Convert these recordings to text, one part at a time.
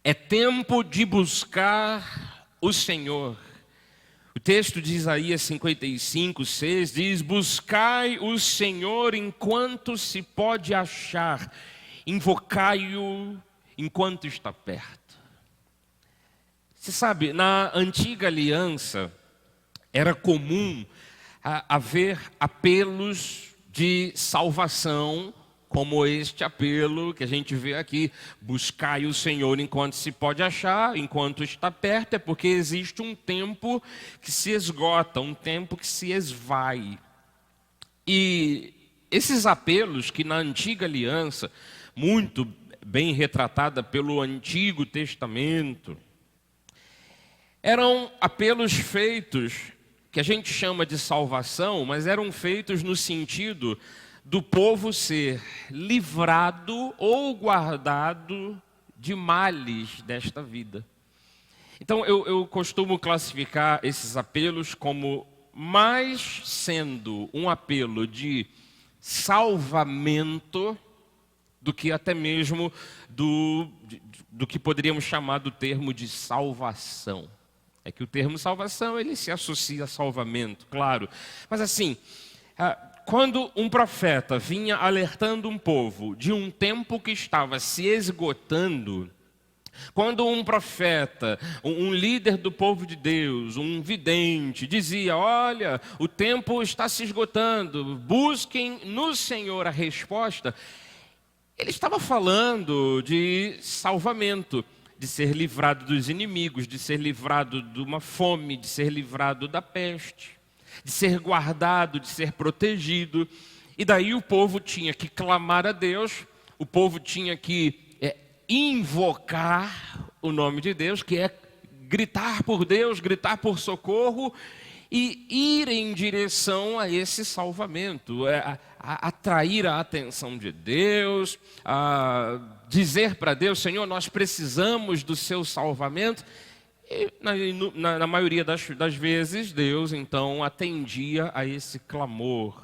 É tempo de buscar o Senhor. O texto de Isaías 55:6 diz: buscai o Senhor enquanto se pode achar, invocai-o enquanto está perto. Você sabe, na antiga aliança era comum haver apelos de salvação, como este apelo que a gente vê aqui: buscai o Senhor enquanto se pode achar, enquanto está perto. É porque existe um tempo que se esgota, um tempo que se esvai. E esses apelos que na antiga aliança, muito bem retratada pelo Antigo Testamento, eram apelos feitos, que a gente chama de salvação, mas eram feitos no sentido do povo ser livrado ou guardado de males desta vida. Então eu costumo classificar esses apelos como mais sendo um apelo de salvamento do que até mesmo do que poderíamos chamar do termo de salvação. É que o termo salvação, ele se associa a salvamento, claro. Mas assim, quando um profeta vinha alertando um povo de um tempo que estava se esgotando, quando um profeta, um líder do povo de Deus, um vidente, dizia: olha, o tempo está se esgotando, busquem no Senhor a resposta, ele estava falando de salvamento, de ser livrado dos inimigos, de ser livrado de uma fome, de ser livrado da peste, de ser guardado, de ser protegido. E daí o povo tinha que clamar a Deus, o povo tinha que invocar o nome de Deus, que é gritar por Deus, gritar por socorro e ir em direção a esse salvamento, atrair a atenção de Deus, dizer para Deus: Senhor, nós precisamos do seu salvamento. E na maioria das vezes, Deus então atendia a esse clamor.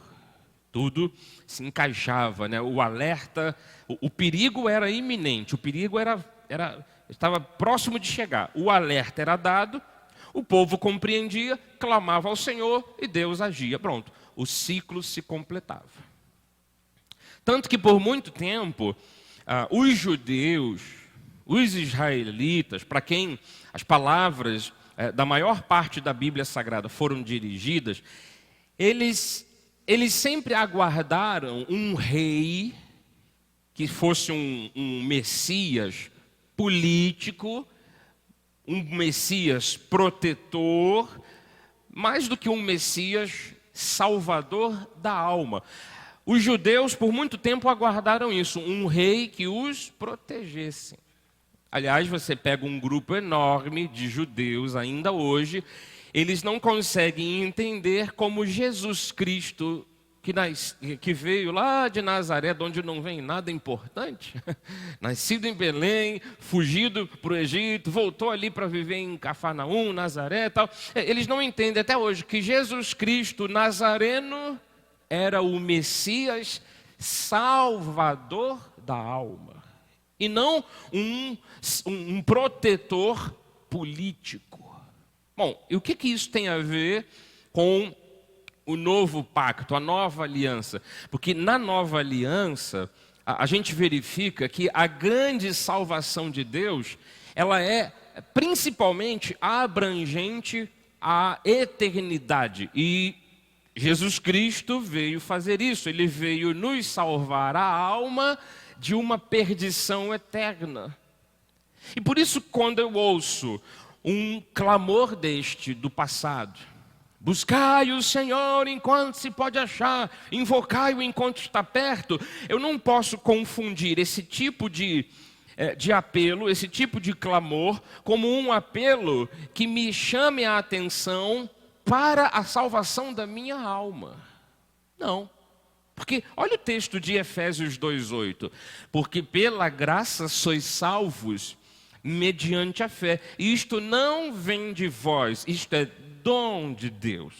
Tudo se encaixava, né? O alerta, o perigo era iminente, o perigo estava próximo de chegar. O alerta era dado, o povo compreendia, clamava ao Senhor e Deus agia. Pronto, o ciclo se completava. Tanto que por muito tempo, os judeus, os israelitas, para quem as palavras da maior parte da Bíblia Sagrada foram dirigidas, eles sempre aguardaram um rei que fosse um Messias político, um Messias protetor, mais do que um Messias salvador da alma. Os judeus por muito tempo aguardaram isso, um rei que os protegesse. Aliás, você pega um grupo enorme de judeus ainda hoje, eles não conseguem entender como Jesus Cristo, que veio lá de Nazaré, de onde não vem nada importante, nascido em Belém, fugido para o Egito, voltou ali para viver em Cafarnaum, Nazaré e tal. Eles não entendem até hoje que Jesus Cristo Nazareno era o Messias salvador da alma, e não um protetor político. Bom, e o que isso tem a ver com o novo pacto, a nova aliança? Porque na nova aliança, a gente verifica que a grande salvação de Deus, ela é principalmente abrangente à eternidade. E Jesus Cristo veio fazer isso, ele veio nos salvar a alma de uma perdição eterna. E por isso, quando eu ouço um clamor deste do passado: buscai o Senhor enquanto se pode achar, invocai-o enquanto está perto, eu não posso confundir esse tipo de apelo, esse tipo de clamor, como um apelo que me chame a atenção para a salvação da minha alma. Não. Porque olha o texto de Efésios 2:8. Porque pela graça sois salvos mediante a fé. E isto não vem de vós, isto é dom de Deus.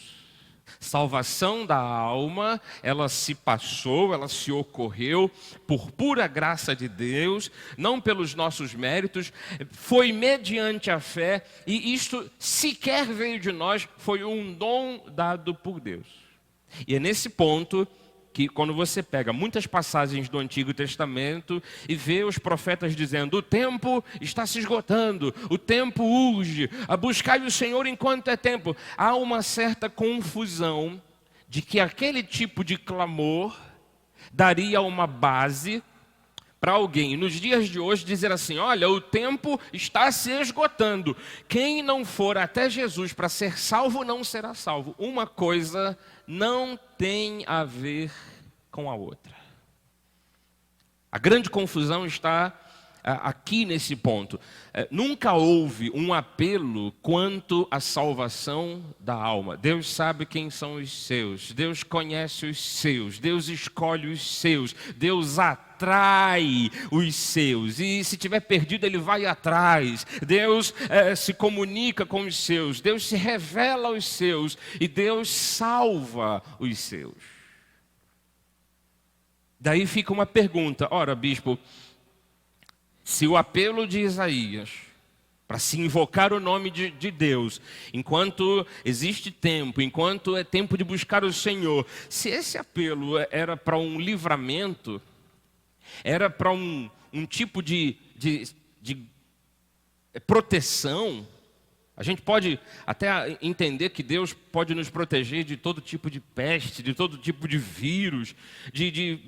Salvação da alma, ela se passou, ela se ocorreu por pura graça de Deus, não pelos nossos méritos, foi mediante a fé, e isto sequer veio de nós, foi um dom dado por Deus. E é nesse ponto que quando você pega muitas passagens do Antigo Testamento e vê os profetas dizendo: o tempo está se esgotando, o tempo urge, buscai o Senhor enquanto é tempo, há uma certa confusão de que aquele tipo de clamor daria uma base para alguém nos dias de hoje dizer assim: olha, o tempo está se esgotando, quem não for até Jesus para ser salvo não será salvo. Uma coisa não tem a ver com a outra. A grande confusão está aqui nesse ponto. Nunca houve um apelo quanto à salvação da alma. Deus sabe quem são os seus, Deus conhece os seus, Deus escolhe os seus, Deus atrai os seus, e se tiver perdido ele vai atrás. Deus se comunica com os seus, Deus se revela aos seus e Deus salva os seus. Daí fica uma pergunta: ora, bispo, se o apelo de Isaías para se invocar o nome de Deus, enquanto existe tempo, enquanto é tempo de buscar o Senhor, se esse apelo era para um livramento, era para um tipo de proteção, a gente pode até entender que Deus pode nos proteger de todo tipo de peste, de todo tipo de vírus, de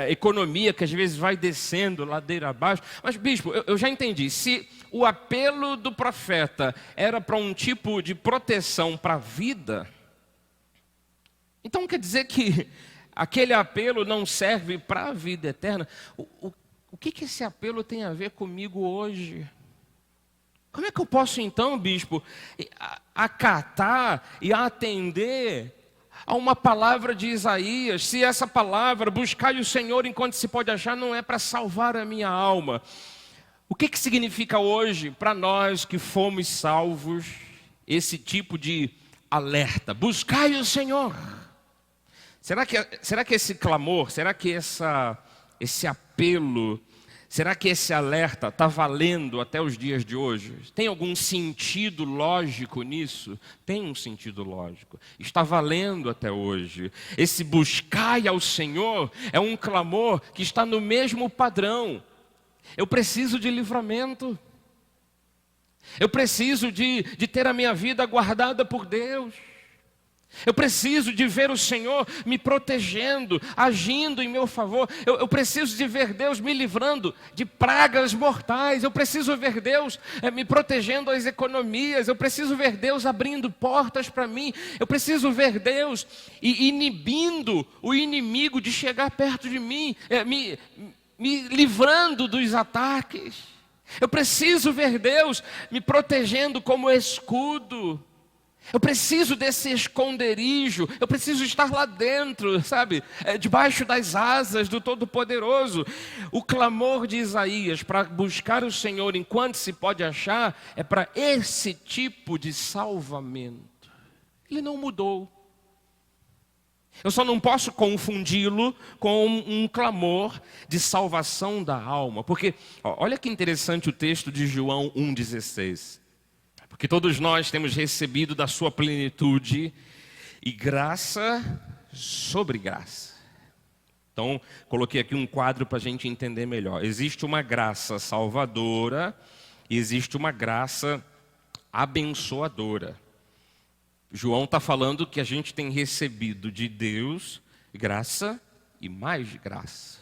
economia que às vezes vai descendo ladeira abaixo. Mas, bispo, eu já entendi. Se o apelo do profeta era para um tipo de proteção para a vida, então quer dizer que aquele apelo não serve para a vida eterna? O que esse apelo tem a ver comigo hoje? Como é que eu posso então, bispo, acatar e atender a uma palavra de Isaías, se essa palavra, buscai o Senhor enquanto se pode achar, não é para salvar a minha alma? O que significa hoje para nós que fomos salvos esse tipo de alerta? Buscai o Senhor. Será que esse clamor, será que esse apelo, será que esse alerta está valendo até os dias de hoje? Tem algum sentido lógico nisso? Tem um sentido lógico. Está valendo até hoje. Esse buscai ao Senhor é um clamor que está no mesmo padrão. Eu preciso de livramento. Eu preciso de ter a minha vida guardada por Deus. Eu preciso de ver o Senhor me protegendo, agindo em meu favor. Eu preciso de ver Deus me livrando de pragas mortais. Eu preciso ver Deus me protegendo as economias. Eu preciso ver Deus abrindo portas para mim. Eu preciso ver Deus inibindo o inimigo de chegar perto de mim, me livrando dos ataques. Eu preciso ver Deus me protegendo como escudo. Eu preciso desse esconderijo, eu preciso estar lá dentro, sabe? Debaixo das asas do Todo-Poderoso. O clamor de Isaías para buscar o Senhor enquanto se pode achar é para esse tipo de salvamento. Ele não mudou. Eu só não posso confundi-lo com um clamor de salvação da alma. Porque, olha que interessante o texto de João 1,16. Porque todos nós temos recebido da sua plenitude e graça sobre graça. Então, coloquei aqui um quadro para a gente entender melhor. Existe uma graça salvadora e existe uma graça abençoadora. João está falando que a gente tem recebido de Deus graça e mais graça.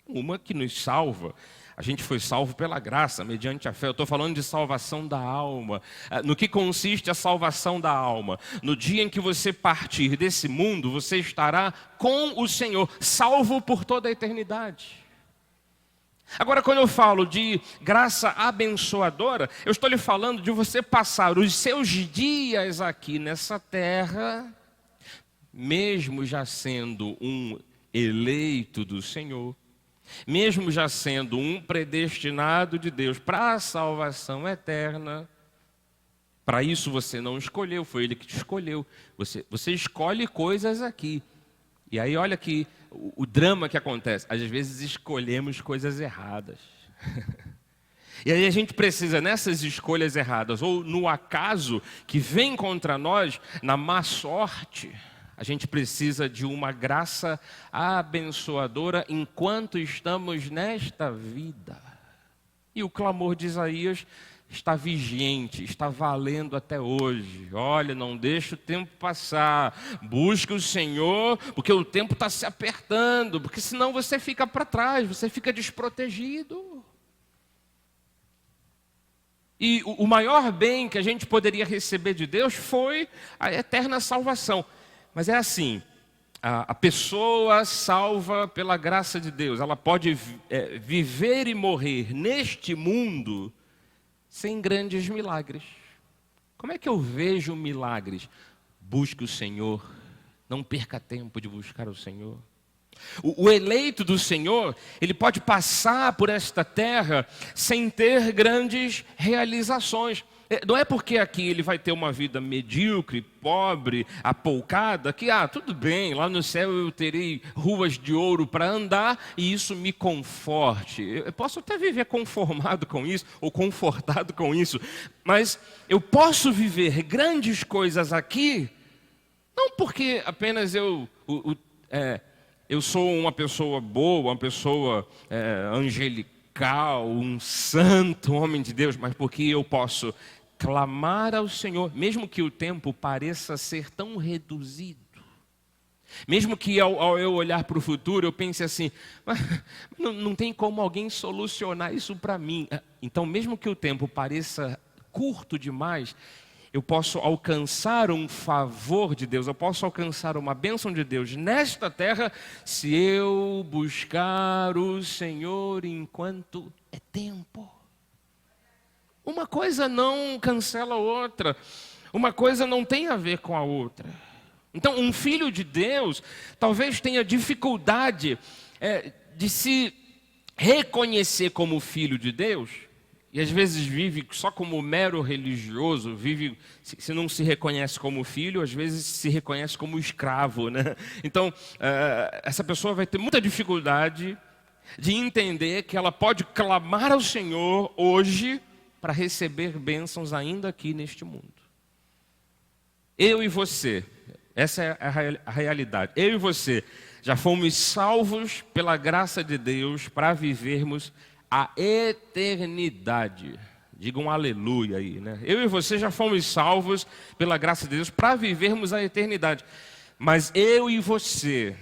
Uma que nos salva. A gente foi salvo pela graça, mediante a fé. Eu estou falando de salvação da alma. No que consiste a salvação da alma? No dia em que você partir desse mundo, você estará com o Senhor, salvo por toda a eternidade. Agora, quando eu falo de graça abençoadora, eu estou lhe falando de você passar os seus dias aqui nessa terra, mesmo já sendo um eleito do Senhor, mesmo já sendo um predestinado de Deus para a salvação eterna, Para isso você não escolheu, foi Ele que te escolheu. Você escolhe coisas aqui. E aí olha que o drama que acontece. Às vezes escolhemos coisas erradas. E aí a gente precisa, nessas escolhas erradas, ou no acaso que vem contra nós, na má sorte, a gente precisa de uma graça abençoadora enquanto estamos nesta vida. E o clamor de Isaías está vigente, está valendo até hoje. Olha, não deixa o tempo passar, busca o Senhor, porque o tempo está se apertando, porque senão você fica para trás, você fica desprotegido. E o maior bem que a gente poderia receber de Deus foi a eterna salvação. Mas é assim, a pessoa salva pela graça de Deus, ela pode viver e morrer neste mundo sem grandes milagres. Como é que eu vejo milagres? Busque o Senhor, não perca tempo de buscar o Senhor. O eleito do Senhor, ele pode passar por esta terra sem ter grandes realizações. Não é porque aqui ele vai ter uma vida medíocre, pobre, apoucada, que tudo bem, lá no céu eu terei ruas de ouro para andar e isso me conforte. Eu posso até viver conformado com isso, ou confortado com isso, mas eu posso viver grandes coisas aqui, não porque apenas eu sou uma pessoa boa, uma pessoa angelical, um santo homem de Deus, mas porque eu posso clamar ao Senhor, mesmo que o tempo pareça ser tão reduzido. Mesmo que ao eu olhar para o futuro eu pense assim, não tem como alguém solucionar isso para mim. Então, mesmo que o tempo pareça curto demais, eu posso alcançar um favor de Deus, eu posso alcançar uma bênção de Deus nesta terra, se eu buscar o Senhor enquanto é tempo. Uma coisa não cancela a outra, uma coisa não tem a ver com a outra. Então, um filho de Deus talvez tenha dificuldade de se reconhecer como filho de Deus, e às vezes vive só como mero religioso, se não se reconhece como filho, às vezes se reconhece como escravo, né? Então, essa pessoa vai ter muita dificuldade de entender que ela pode clamar ao Senhor hoje para receber bênçãos ainda aqui neste mundo. Eu e você, essa é a realidade. Eu e você já fomos salvos pela graça de Deus para vivermos a eternidade. Digam aleluia aí, né? Eu e você já fomos salvos pela graça de Deus para vivermos a eternidade. Mas eu e você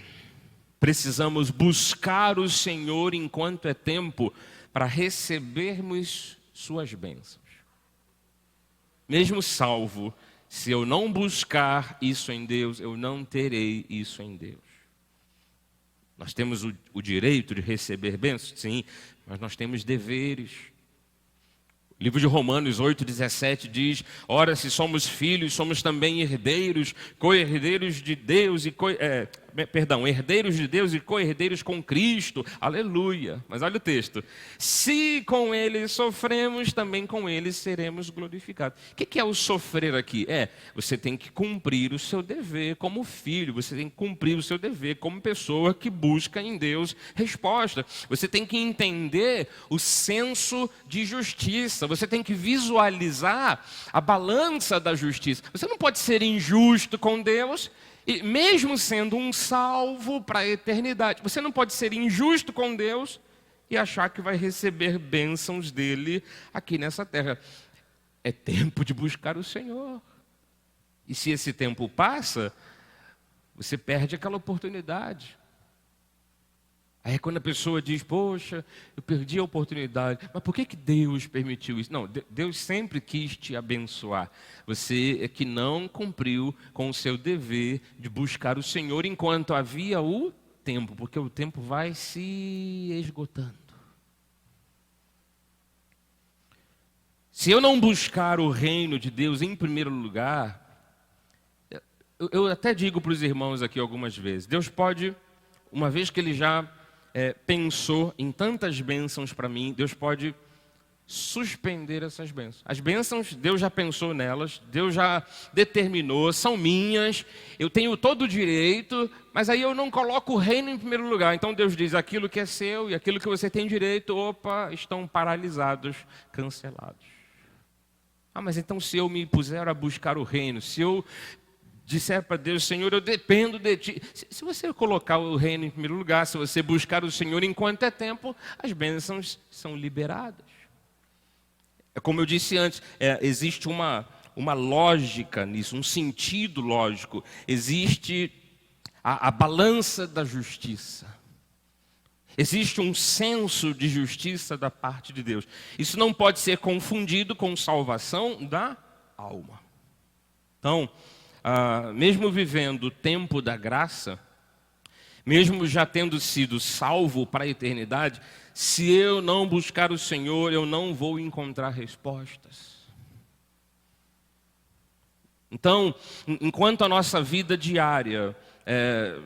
precisamos buscar o Senhor enquanto é tempo para recebermos suas bênçãos. Mesmo salvo, se eu não buscar isso em Deus, eu não terei isso em Deus. Nós temos o direito de receber bênçãos? Sim, mas nós temos deveres. O livro de Romanos 8,17 diz: ora, se somos filhos, somos também herdeiros, co-herdeiros de Deus herdeiros de Deus e co-herdeiros com Cristo. Aleluia. Mas olha o texto. Se com Ele sofremos, também com Ele seremos glorificados. O que é o sofrer aqui? Você tem que cumprir o seu dever como filho. Você tem que cumprir o seu dever como pessoa que busca em Deus resposta. Você tem que entender o senso de justiça. Você tem que visualizar a balança da justiça. Você não pode ser injusto com Deus, e mesmo sendo um salvo para a eternidade. Você não pode ser injusto com Deus e achar que vai receber bênçãos dele aqui nessa terra. É tempo de buscar o Senhor. E se esse tempo passa, você perde aquela oportunidade. Aí quando a pessoa diz, poxa, eu perdi a oportunidade. Mas por que Deus permitiu isso? Não, Deus sempre quis te abençoar. Você é que não cumpriu com o seu dever de buscar o Senhor enquanto havia o tempo. Porque o tempo vai se esgotando. Se eu não buscar o reino de Deus em primeiro lugar, eu até digo para os irmãos aqui algumas vezes, Deus pode, uma vez que Ele já pensou em tantas bênçãos para mim, Deus pode suspender essas bênçãos. As bênçãos, Deus já pensou nelas, Deus já determinou, são minhas, eu tenho todo o direito, mas aí eu não coloco o reino em primeiro lugar. Então Deus diz, aquilo que é seu e aquilo que você tem direito, estão paralisados, cancelados. Mas então se eu me puser a buscar o reino, se eu disser para Deus, Senhor, eu dependo de Ti. Se você colocar o reino em primeiro lugar, se você buscar o Senhor enquanto é tempo, as bênçãos são liberadas. É como eu disse antes, existe uma lógica nisso, um sentido lógico. Existe a balança da justiça. Existe um senso de justiça da parte de Deus. Isso não pode ser confundido com salvação da alma. Então, mesmo vivendo o tempo da graça, mesmo já tendo sido salvo para a eternidade, se eu não buscar o Senhor, eu não vou encontrar respostas. Então, enquanto a nossa vida diária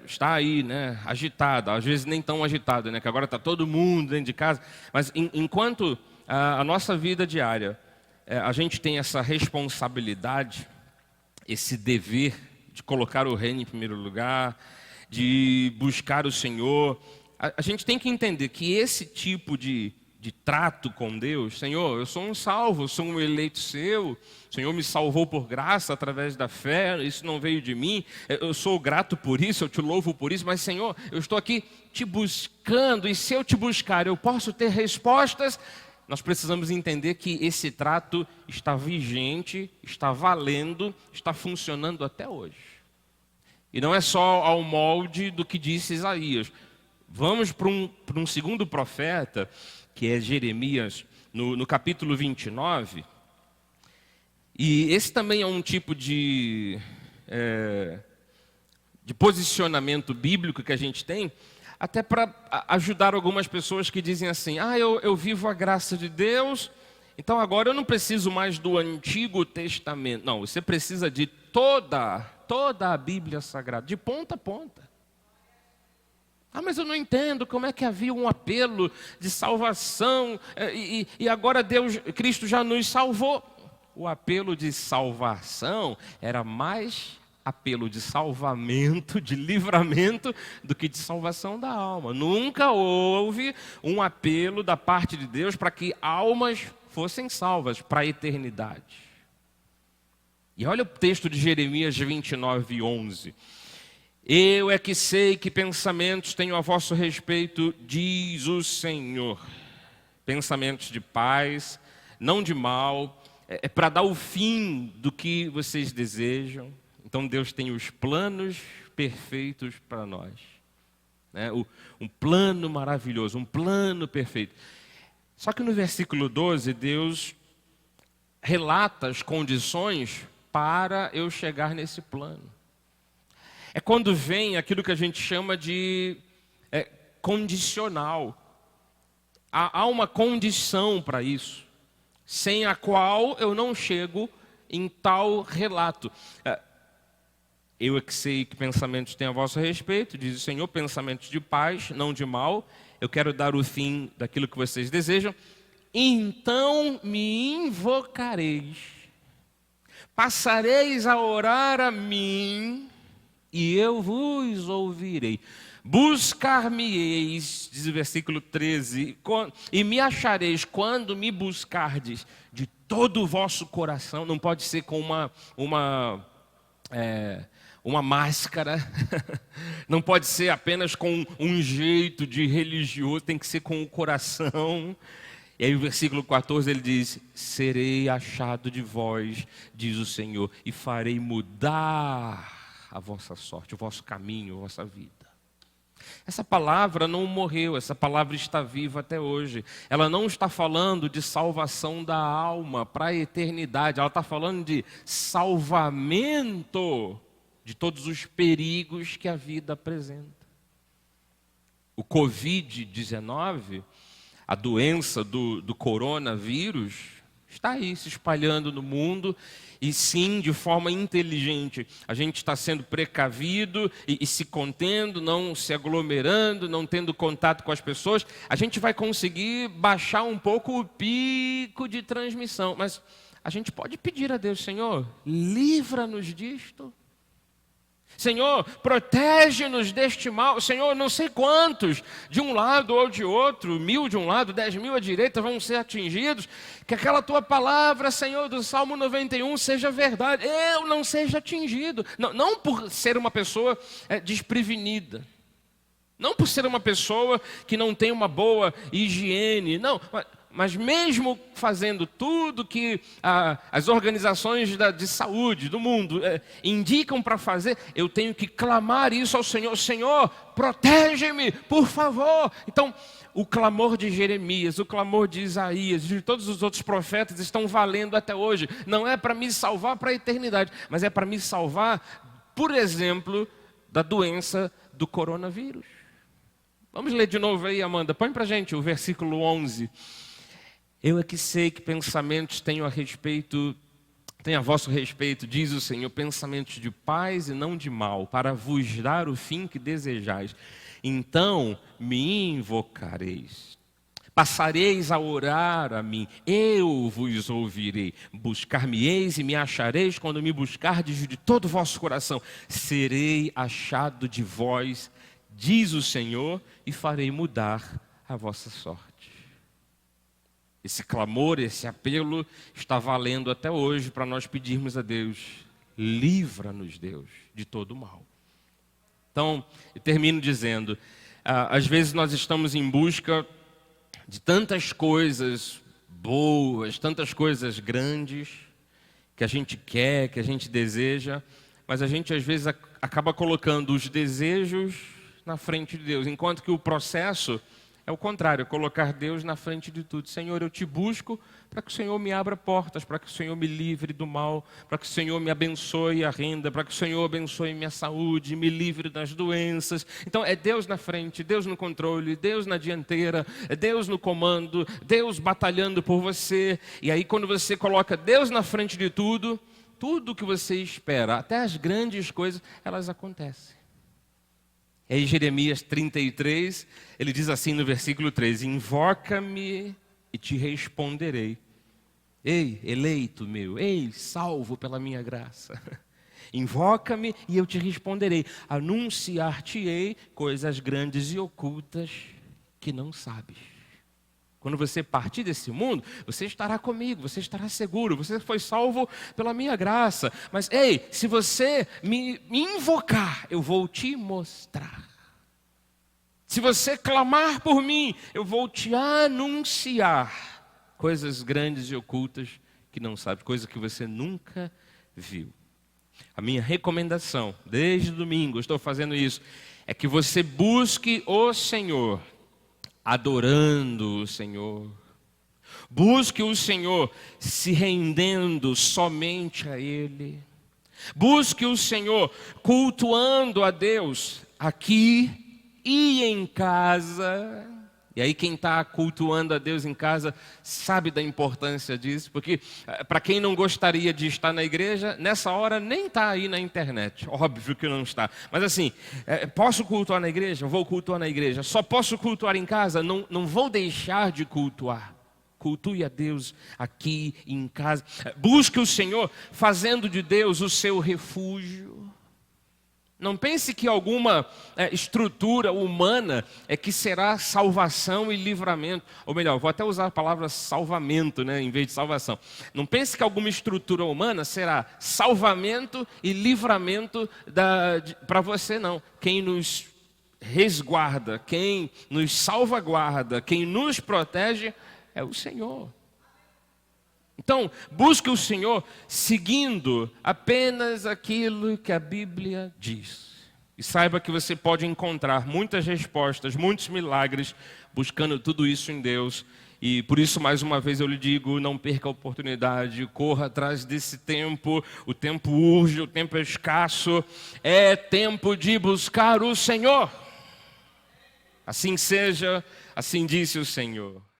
está aí, né, agitada, às vezes nem tão agitada, né, que agora está todo mundo dentro de casa, mas enquanto a nossa vida diária, a gente tem essa responsabilidade, esse dever de colocar o reino em primeiro lugar, de buscar o Senhor, a gente tem que entender que esse tipo de trato com Deus, Senhor, eu sou um salvo, eu sou um eleito seu, o Senhor me salvou por graça através da fé, isso não veio de mim, eu sou grato por isso, eu te louvo por isso, mas Senhor, eu estou aqui te buscando, e se eu te buscar, eu posso ter respostas. Nós precisamos entender que esse trato está vigente, está valendo, está funcionando até hoje. E não é só ao molde do que disse Isaías. Vamos para um segundo profeta, que é Jeremias, no capítulo 29. E esse também é um tipo de posicionamento bíblico que a gente tem, até para ajudar algumas pessoas que dizem assim, eu vivo a graça de Deus, então agora eu não preciso mais do Antigo Testamento. Não, você precisa de toda a Bíblia Sagrada, de ponta a ponta. Mas eu não entendo como é que havia um apelo de salvação e agora Cristo já nos salvou. O apelo de salvação era mais apelo de salvamento, de livramento, do que de salvação da alma. Nunca houve um apelo da parte de Deus para que almas fossem salvas para a eternidade. E olha o texto de Jeremias 29, 11. Eu é que sei que pensamentos tenho a vosso respeito, diz o Senhor. Pensamentos de paz, não de mal, para dar o fim do que vocês desejam. Então Deus tem os planos perfeitos para nós. Né? Um plano maravilhoso, um plano perfeito. Só que no versículo 12, Deus relata as condições para eu chegar nesse plano. É quando vem aquilo que a gente chama de condicional. Há uma condição para isso, sem a qual eu não chego em tal relato. Eu é que sei que pensamentos têm a vosso respeito, diz o Senhor, pensamentos de paz, não de mal. Eu quero dar o fim daquilo que vocês desejam. Então me invocareis, passareis a orar a mim, e eu vos ouvirei. Buscar-me-eis, diz o versículo 13, e me achareis quando me buscardes de todo o vosso coração. Não pode ser com uma máscara, não pode ser apenas com um jeito de religioso, tem que ser com o coração. E aí o versículo 14 ele diz, serei achado de vós, diz o Senhor, e farei mudar a vossa sorte, o vosso caminho, a vossa vida. Essa palavra não morreu, essa palavra está viva até hoje. Ela não está falando de salvação da alma para a eternidade, ela está falando de salvamento de todos os perigos que a vida apresenta. O Covid-19, a doença do coronavírus, está aí se espalhando no mundo. E sim, de forma inteligente, a gente está sendo precavido e se contendo, não se aglomerando, não tendo contato com as pessoas. A gente vai conseguir baixar um pouco o pico de transmissão. Mas a gente pode pedir a Deus: Senhor, livra-nos disto. Senhor, protege-nos deste mal. Senhor, não sei quantos, de um lado ou de outro, 1000 de um lado, 10.000 à direita, vão ser atingidos. Que aquela tua palavra, Senhor, do Salmo 91 seja verdade. Eu não seja atingido. Não por ser uma pessoa desprevenida. Não por ser uma pessoa que não tem uma boa higiene. Não, mas mesmo fazendo tudo que as organizações de saúde do mundo indicam para fazer, eu tenho que clamar isso ao Senhor: Senhor, protege-me, por favor. Então, o clamor de Jeremias, o clamor de Isaías, de todos os outros profetas estão valendo até hoje. Não é para me salvar para a eternidade, mas é para me salvar, por exemplo, da doença do coronavírus. Vamos ler de novo aí, Amanda. Põe para a gente o versículo 11. Eu é que sei que pensamentos tenho a vosso respeito, diz o Senhor, pensamentos de paz e não de mal, para vos dar o fim que desejais. Então me invocareis, passareis a orar a mim, eu vos ouvirei. Buscar-me-eis e me achareis quando me buscardes de todo o vosso coração. Serei achado de vós, diz o Senhor, e farei mudar a vossa sorte. Esse clamor, esse apelo está valendo até hoje para nós pedirmos a Deus: livra-nos, Deus, de todo o mal. Então, eu termino dizendo, às vezes nós estamos em busca de tantas coisas boas, tantas coisas grandes, que a gente quer, que a gente deseja, mas a gente às vezes acaba colocando os desejos na frente de Deus, enquanto que o processo é o contrário, colocar Deus na frente de tudo. Senhor, eu te busco para que o Senhor me abra portas, para que o Senhor me livre do mal, para que o Senhor me abençoe a renda, para que o Senhor abençoe minha saúde, me livre das doenças. Então é Deus na frente, Deus no controle, Deus na dianteira, é Deus no comando, Deus batalhando por você. E aí quando você coloca Deus na frente de tudo, tudo que você espera, até as grandes coisas, elas acontecem. Em Jeremias 33, ele diz assim no versículo 3: invoca-me e te responderei. Ei, eleito meu, ei, salvo pela minha graça. Invoca-me e eu te responderei. Anunciar-te-ei coisas grandes e ocultas que não sabes. Quando você partir desse mundo, você estará comigo, você estará seguro, você foi salvo pela minha graça. Mas, ei, se você me invocar, eu vou te mostrar. Se você clamar por mim, eu vou te anunciar coisas grandes e ocultas que não sabe, coisa que você nunca viu. A minha recomendação, desde domingo, eu estou fazendo isso, é que você busque o Senhor, adorando o Senhor. Busque o Senhor se rendendo somente a Ele. Busque o Senhor cultuando a Deus aqui e em casa. E aí quem está cultuando a Deus em casa sabe da importância disso, porque para quem não gostaria de estar na igreja, nessa hora nem está aí na internet, óbvio que não está. Mas assim, posso cultuar na igreja? Vou cultuar na igreja. Só posso cultuar em casa? Não vou deixar de cultuar. Cultue a Deus aqui em casa. Busque o Senhor fazendo de Deus o seu refúgio. Não pense que alguma estrutura humana é que será salvação e livramento. Ou melhor, vou até usar a palavra salvamento, né, em vez de salvação. Não pense que alguma estrutura humana será salvamento e livramento para você, não. Quem nos resguarda, quem nos salvaguarda, quem nos protege é o Senhor. Então, busque o Senhor seguindo apenas aquilo que a Bíblia diz. E saiba que você pode encontrar muitas respostas, muitos milagres, buscando tudo isso em Deus. E por isso, mais uma vez, eu lhe digo, não perca a oportunidade, corra atrás desse tempo. O tempo urge, o tempo é escasso. É tempo de buscar o Senhor. Assim seja, assim disse o Senhor.